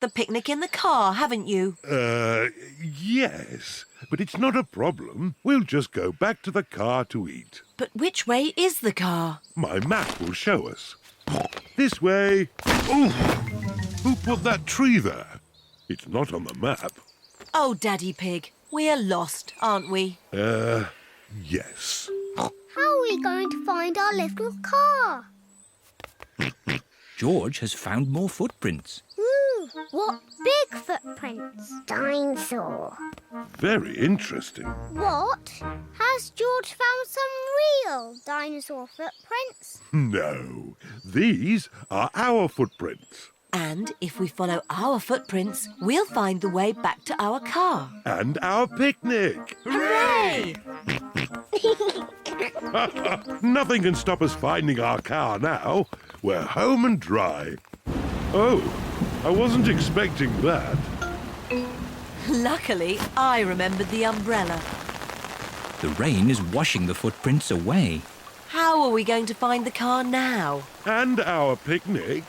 the picnic in the car, haven't you? Yes. But it's not a problem. We'll just go back to the car to eat. But which way is the car? My map will show us. This way. Oh! Who put that tree there? It's not on the map. Oh, Daddy Pig, we're lost, aren't we? Yes. How are we going to find our little car? George has found more footprints. Ooh, what big footprints? Dinosaur. Very interesting. What? Has George found some real dinosaur footprints? No, these are our footprints. And if we follow our footprints, we'll find the way back to our car. And our picnic. Hooray! Nothing can stop us finding our car now. We're home and dry. Oh, I wasn't expecting that. Luckily, I remembered the umbrella. The rain is washing the footprints away. How are we going to find the car now? And our picnic.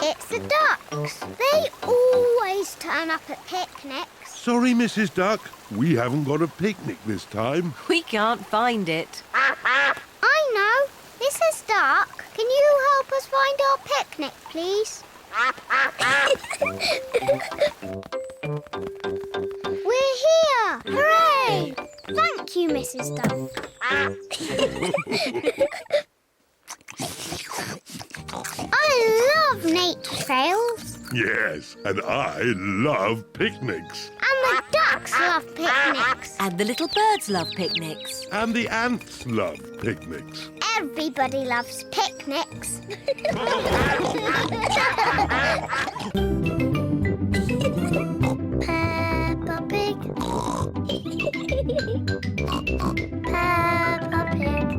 It's the ducks. They always turn up at picnics. Sorry, Mrs. Duck. We haven't got a picnic this time. We can't find it. I know. Mrs. Duck, can you help us find our picnic, please? We're here! Hooray! Thank you, Mrs. Duck. I love nature trails. Yes, and I love picnics. And the ducks love picnics. And the little birds love picnics. And the ants love picnics. Everybody loves picnics. Peppa Pig. Peppa Pig.